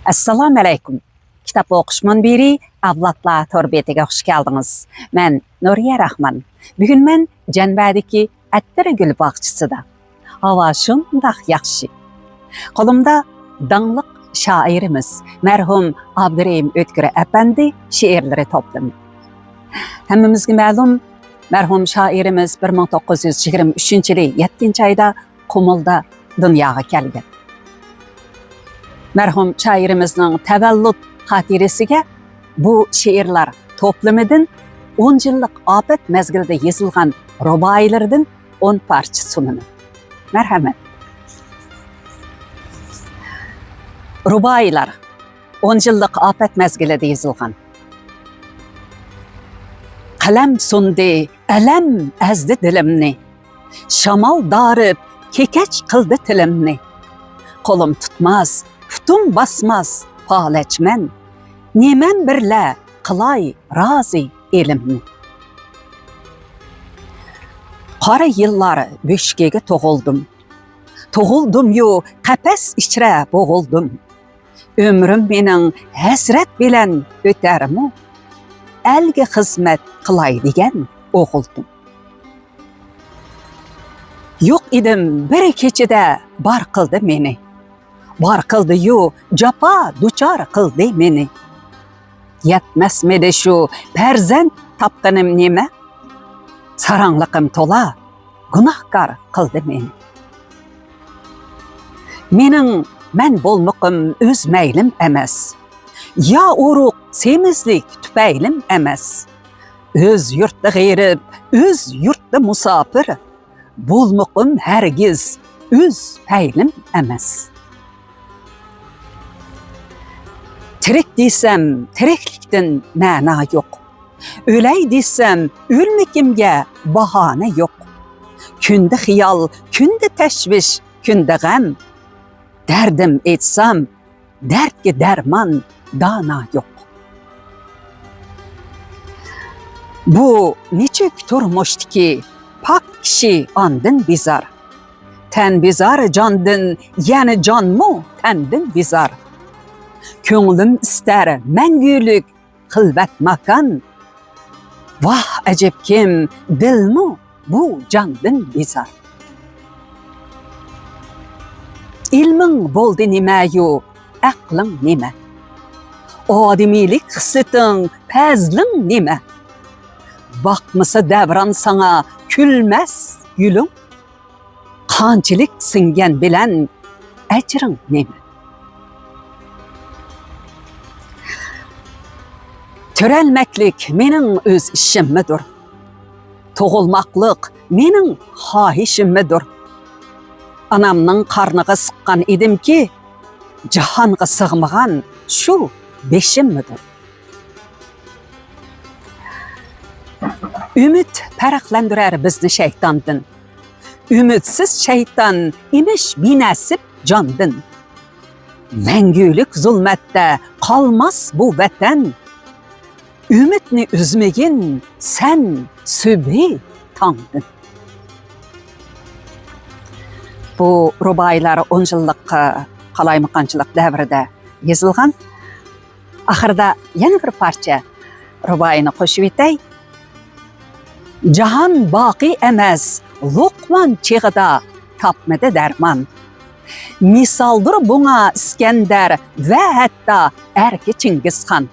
Assalamu alaykum. Kitap o'qish munbiri avlodlar torbetiga xush keldingiz. Men Nuriya Rahman. Bugun men Janbadagi Attira gul bog'chisida. Havo shundoq yaxshi. Qo'limda dangliq shoirimiz marhum Abdurahim O'tkir apandi she'rlari to'plami. Hammamizga ma'lum, marhum shoirimiz 1923-yil 7-oyda Qumulda dunyoga kelgan. Marhum shoirimizning tavallud xotirasiga bu she'rlar to'plamidan 10 yillik ofat mezgilida yozilgan ruboiylardan 10 parcha sunaman. Marhamat. Ruboiylar 10 yillik ofat mezgilida yozilgan. Qalam sundi, alam azdi dilimni. Shamol darib, kekach qildi tilimni. Qo'lim tutmas, putum basmas, palachman. Neman birla qilay rozi elimni. Qora yillar bo'shkega tug'ildim. Tug'ildim-yu, qapas ichra bo'g'ildim. Ömrüm mening hasrat bilan o'tarmi? Elga xizmat qilay degan o'g'ildim. Yo'q edim bir kechida bar qildi meni. Bar qildi-yu, japa duchor qildi meni. Yetmasmidi shu farzand topganim nima? Saranliqim to'la gunohkor qildi meni. Mening men bo'lmoqim o'z maylim emas. Ya uruq semizlik tufaylim emas. O'z yurtda g'erib, o'z yurtda musofir. Bo'lmoqim hargiz o'z faylim emas. Tirik desem tiriklikdan ma'no yo'q. O'lay desem o'lmekimga bahona yo'q. Kunda xiyol, kunda tashvish, kunda g'am. Derdim etsam, dardga darmon dona yo'q. Bu nechuk turmushdiki, pak kishi ondan bizar. Tan bizar jondan, yana jonmu tandan bizar. Ko'nglim istar mangulik xilvat makon. Vah ajab kim dilmu bu jondan bizar. Ilming bo'ldi nima-yu, aqling nima? Odimiylik hissiting, fazling nima? Bakmasa davron sana kulmas gulung. Qanchilik singan bilan ajring nima? Törelmeklik mening o'z ishimmidir. Tug'ilmoqlik mening xohishimmidir. Anamning qarniga siqqan edimki, jahonga sig'magan shu beshimmidir. Ümid farqlandirar bizni shaytondan. Ümidsiz shayton imish binasib jondan. Mangulik zulmatda qolmas bu vatan. Ümidni üzmegin sen sübhi tongdin. Bu ruboiylar 10 yillik qalaymaqonchilik davrida yozilgan. Oxirida yana bir parcha ruboiyni qo'shib etay. Jahon boqiy emas, luqmon chig'ida topmadi darmon. Misoldir bunga Iskandar va hatto erki Chingizxon.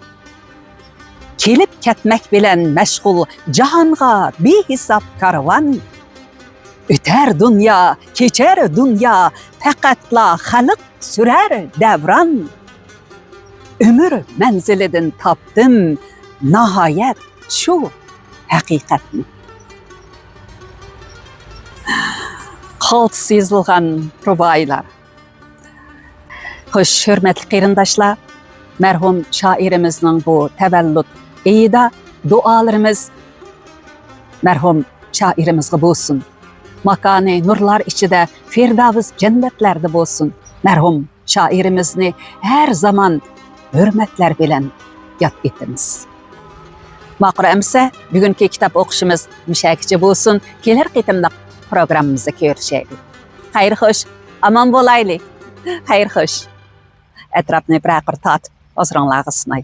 Kelib ketmek bilen meşgul jahonga behisob karvon. Öter dünya, keçer dünya, faqatla xalq sürer davron. Ömür menzilidan topdim nihoyat shu haqiqatni. Qaltis yozilgan ruboiylar. Xo'sh, hurmatli qarindoshlar, marhum shoirimizning bu tavallud eyida dualarimiz marhum shoirimizga bo'lsin. Makani nurlar ichida Firdavs jannatlarda bo'lsin. Marhum shoirimizni her zaman hurmatlar bilan yod etamiz. Ma'qul amsa, bugungi kitap o'qishimiz mushakicha bo'lsin. Kelar qitimliq programmamizda ko'rishaylik. Xayr xo'sh, aman bo'laylik. Xayr xo'sh. Etrafını bırakır tat. Azranlığı sınay.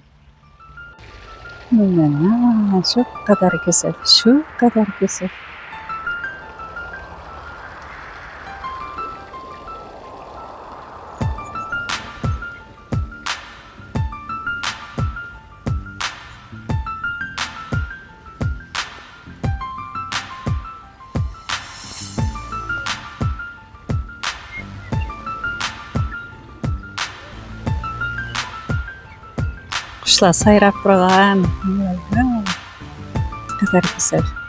Şu kadar güzel, şu kadar güzel. Kuşlar sayrap durgan. Kadar güzel.